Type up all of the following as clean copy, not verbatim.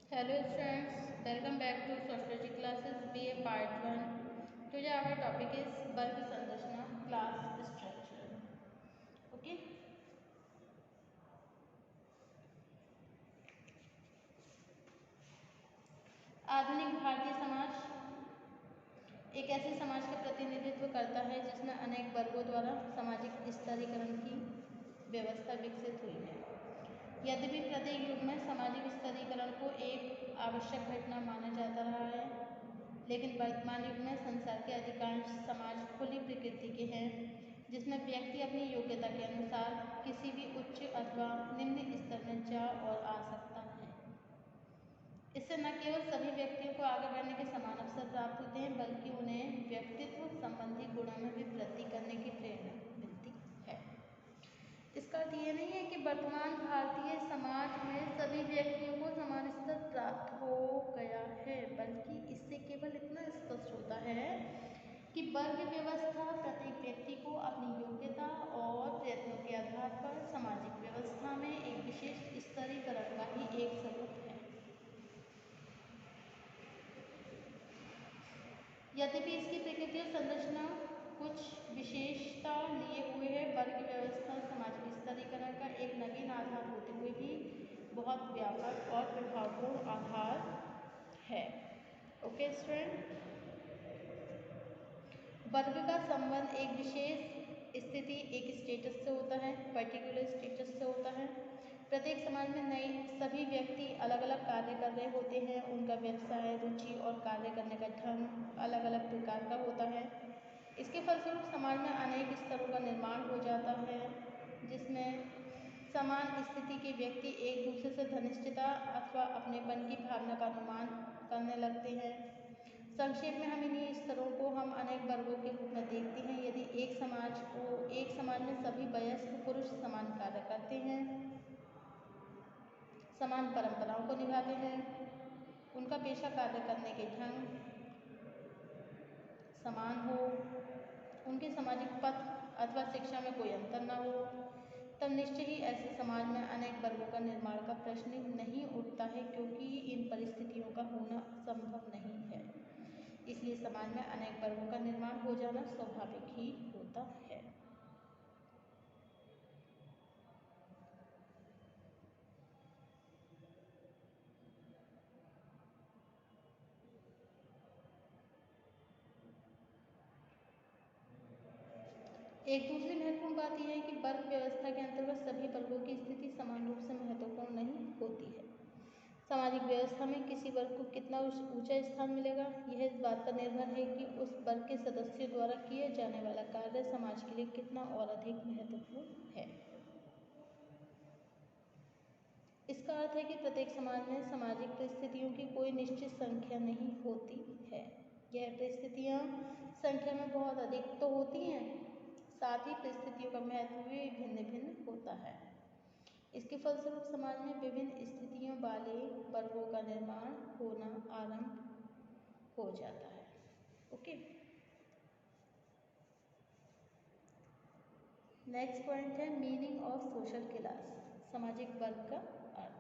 Hello students, welcome back to Sociology classes BA Part 1. Today our topic is वर्ग संरचना class structure. Okay. आधुनिक भारतीय समाज एक ऐसे समाज का प्रतिनिधित्व करता है जिसमें अनेक वर्गों द्वारा सामाजिक स्तरीकरण की व्यवस्था विकसित हुई है। यद्यपि प्रत्येक युग में सामाजिक स्तरीकरण को एक आवश्यक घटना माना जाता रहा है, लेकिन वर्तमान युग में संसार के अधिकांश समाज खुली प्रकृति के हैं, जिसमें व्यक्ति अपनी योग्यता के अनुसार किसी भी उच्च अथवा निम्न स्तर में जा और आ सकता है। इससे न केवल सभी व्यक्तियों को आगे बढ़ने के समान अवसर प्राप्त होते हैं, बल्कि उन्हें व्यक्तित्व संबंधी गुणों में भी वृद्धि करने की प्रेरणा मिलती है। इसका अर्थ ये नहीं है कि वर्तमान भारतीय समाज में सभी व्यक्तियों को समान स्तर प्राप्त हो गया है, बल्कि इससे केवल इतना स्पष्ट होता है कि वर्ग व्यवस्था प्रत्येक व्यक्ति को अपनी योग्यता और प्रयत्नों के आधार पर सामाजिक व्यवस्था में एक विशेष स्तरीकरण का ही एक स्वरूप है। यद्यपि इसकी प्रकृति और संरचना कुछ विशेषता लिए हुए है, वर्ग व्यवस्था सामाजिक स्तरीकरण का एक नवीन आधार होते हुए भी बहुत व्यापक और प्रभावपूर्ण आधार है। ओके स्टूडेंट, वर्ग का संबंध एक विशेष स्थिति, एक स्टेटस से होता है, पर्टिकुलर स्टेटस से होता है। प्रत्येक समाज में नए सभी व्यक्ति अलग अलग कार्य कर रहे होते हैं। उनका व्यवसाय, रुचि और कार्य करने का ढंग अलग अलग प्रकार का होता है। इसके फलस्वरूप समाज में अनेक स्तरों का निर्माण हो जाता है, जिसमें समान स्थिति के व्यक्ति एक दूसरे से घनिष्ठता अथवा अपनेपन की भावना का अनुमान करने लगते हैं। संक्षेप में हम इन्हीं स्तरों को हम अनेक वर्गों के रूप में देखते हैं। यदि एक समाज में सभी वयस्क पुरुष समान कार्य करते हैं, समान परंपराओं को निभाते हैं, उनका पेशा कार्य करने के ढंग समान हो, उनके सामाजिक पथ अथवा शिक्षा में कोई अंतर न हो, तब निश्चय ही ऐसे समाज में अनेक वर्गों का निर्माण का प्रश्न नहीं उठता है, क्योंकि इन परिस्थितियों का होना संभव नहीं है। इसलिए समाज में अनेक वर्गों का निर्माण हो जाना स्वाभाविक ही होता है। एक दूसरी महत्वपूर्ण बात यह है कि वर्ग व्यवस्था के अंतर्गत सभी वर्गों की स्थिति समान रूप से महत्वपूर्ण नहीं होती है। सामाजिक व्यवस्था में किसी वर्ग को कितना ऊंचा स्थान मिलेगा, यह इस बात पर निर्भर है कि उस वर्ग के सदस्यों द्वारा किए जाने वाला कार्य समाज के लिए कितना और अधिक महत्वपूर्ण है। इसका अर्थ है कि प्रत्येक समाज में सामाजिक परिस्थितियों की कोई निश्चित संख्या नहीं होती है। यह परिस्थितियाँ संख्या में बहुत अधिक तो होती हैं, साथ ही परिस्थितियों का महत्व भी भिन्न भिन्न होता है। इसके फलस्वरूप समाज में विभिन्न स्थितियों वाले वर्गों का निर्माण होना आरंभ हो जाता है। ओके, नेक्स्ट पॉइंट है मीनिंग ऑफ सोशल क्लास, सामाजिक वर्ग का अर्थ।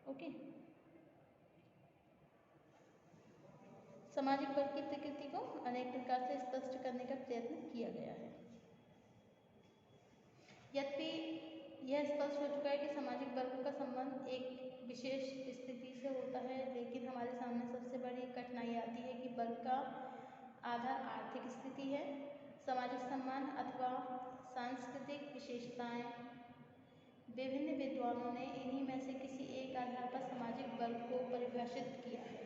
ओके, सामाजिक वर्ग की प्रकृति को अनेक प्रकार से स्पष्ट करने का प्रयत्न किया गया है। यद्यपि यह स्पष्ट हो चुका है कि सामाजिक वर्गों का संबंध एक विशेष स्थिति से होता है, लेकिन हमारे सामने सबसे बड़ी कठिनाई आती है कि वर्ग का आधार आर्थिक स्थिति है, सामाजिक सम्मान अथवा सांस्कृतिक विशेषताएं। विभिन्न विद्वानों ने इन्हीं में से किसी एक आधार पर सामाजिक वर्ग को परिभाषित किया है।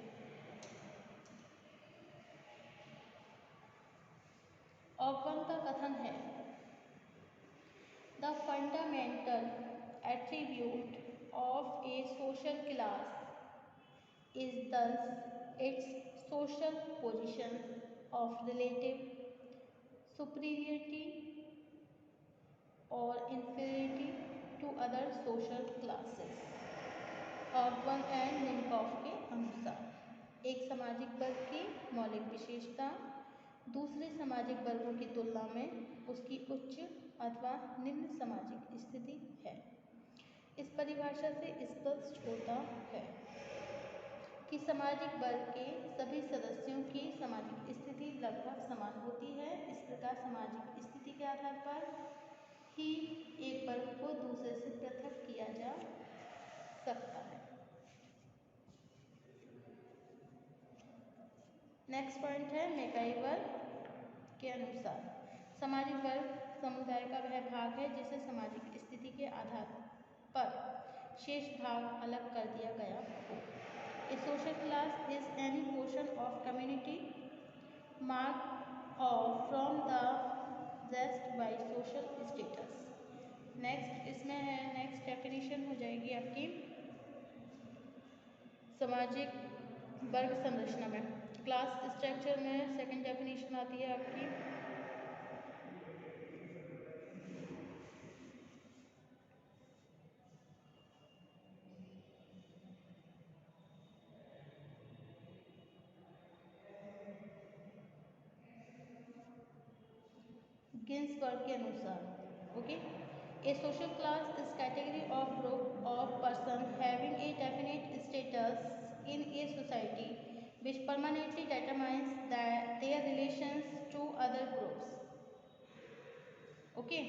ऑकवन का कथन है, the fundamental attribute of a social class is thus its social position of relative superiority और inferiority to other social classes. Ogburn and Nimkoff के अनुसार एक सामाजिक वर्ग की मौलिक विशेषता दूसरे सामाजिक वर्गों की तुलना में उसकी उच्च अथवा निम्न सामाजिक स्थिति है। इस परिभाषा से स्पष्ट होता है कि सामाजिक वर्ग के सभी सदस्यों की सामाजिक स्थिति लगभग समान होती है। इस प्रकार सामाजिक स्थिति के आधार पर ही एक वर्ग को दूसरे से पृथक किया जा सकता है। नेक्स्ट पॉइंट है मैकाइवर के अनुसार सामाजिक वर्ग समुदाय का वह भाग है जिसे सामाजिक स्थिति के आधार पर शेष भाग अलग कर दिया गया हो। A social class is any portion of community marked off from the rest by social status. Next इसमें है, नेक्स्ट डेफिनेशन हो जाएगी आपकी सामाजिक वर्ग संरचना में। क्लास स्ट्रक्चर में सेकंड डेफिनेशन आती है आपकी गिन्सबर्ग के अनुसार। Okay, A social class is category of group of person having a definite status in a society which permanently determines their relations to other groups. Okay,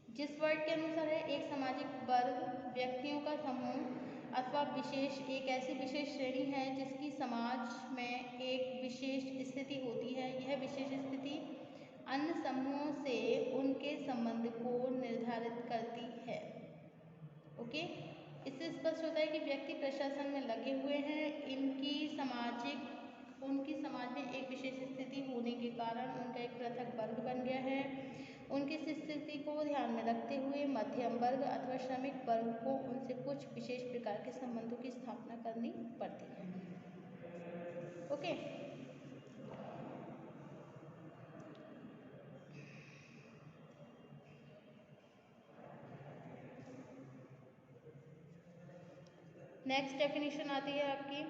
जिस word के अनुसार है एक सामाजिक वर्ग व्यक्तियों का समूह अथवा विशेष एक ऐसी विशेष श्रेणी है जिसकी समाज में एक विशेष स्थिति होती है। यह विशेष स्थिति अन्य समूहों से उनके संबंध को निर्धारित करती है। ओके, इससे स्पष्ट होता है कि व्यक्ति प्रशासन में लगे हुए हैं, उनकी समाज में एक विशेष स्थिति होने के कारण उनका एक पृथक वर्ग बन गया है। उनकी इस स्थिति को ध्यान में रखते हुए मध्यम वर्ग अथवा श्रमिक वर्ग को उनसे कुछ विशेष प्रकार के संबंधों की स्थापना करनी पड़ती है। ओके, नेक्स्ट डेफिनेशन आती है आपकी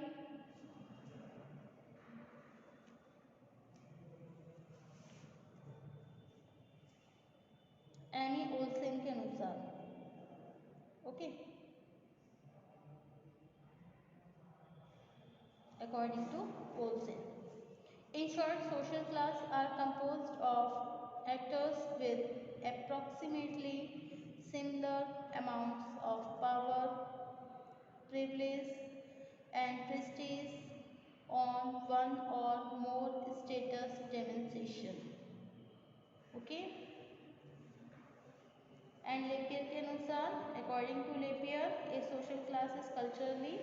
एमी ओल्सन के अनुसार। Okay, according to Olsen, in short, social class are composed of actors with approximately similar amounts of power, privilege, and prestige on one or more status demonstration. Okay? And Lapierre के अनुसार, according to Lapierre, a social class is culturally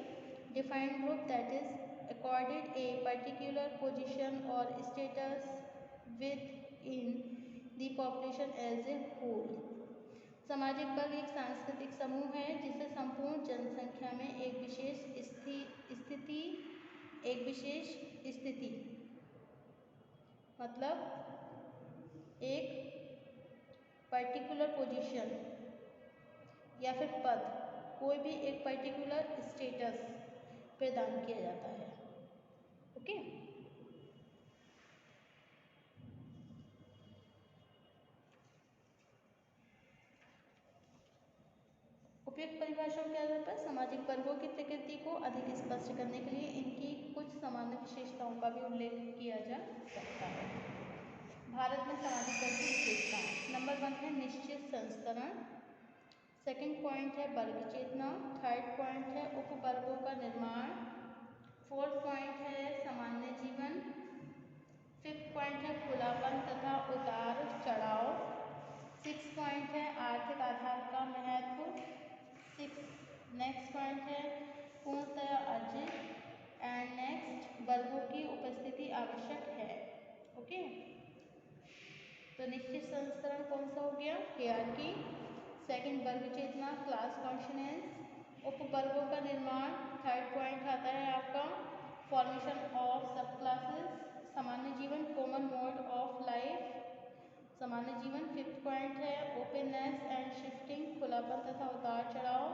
defined group that is accorded a particular position or status within the population as a whole. सामाजिक वर्ग एक सांस्कृतिक समूह है जिसे संपूर्ण जनसंख्या में एक विशेष स्थिति मतलब एक पर्टिकुलर पोजीशन या फिर पद, कोई भी एक पर्टिकुलर स्टेटस प्रदान किया जाता है। ओके, उपयुक्त परिभाषाओं के आधार पर सामाजिक वर्गों की प्रकृति को अधिक स्पष्ट करने के लिए इनकी कुछ सामान्य विशेषताओं का भी उल्लेख किया जा सकता है। भारत में सामाजिक वर्ग की विशेषताएं, नंबर 1 है निश्चित संस्तरण, सेकंड पॉइंट है वर्ग चेतना, थर्ड पॉइंट है उपवर्गों का निर्माण, फोर्थ पॉइंट है सामान्य जीवन, फिफ्थ पॉइंट है खुलापन तथा उतार चढ़ाव, सिक्स पॉइंट है आर्थिक आधार का महत्व, नेक्स्ट पॉइंट है पूर्णतया अर्जित, एंड नेक्स्ट वर्गों की उपस्थिति आवश्यक है। ओके, तो निश्चित संस्करण कौन सा हो गया, हियरार्की, सेकंड वर्ग चेतना, क्लास कॉन्शियस, उपवर्गों का निर्माण, थर्ड पॉइंट आता है आपका फॉर्मेशन ऑफ सब क्लासेस, सामान्य जीवन कॉमन मोड ऑफ लाइफ, सामान्य जीवन, फिफ्थ पॉइंट है ओपननेस एंड शिफ्टिंग, खुलापन तथा उतार चढ़ाव,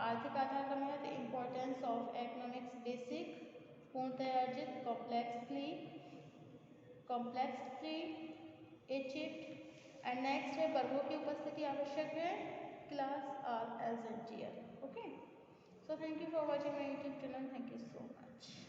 आर्थिक आधार का महत्व, इम्पोर्टेंस ऑफ इकोनॉमिक्स बेसिक, पूर्णतया अर्जित, कॉम्प्लेक्सली अचीव्ड, एंड नेक्स्ट है वर्गों की उपस्थिति आवश्यक है, class are essential. Okay. So thank you for watching my YouTube channel. Thank you so much.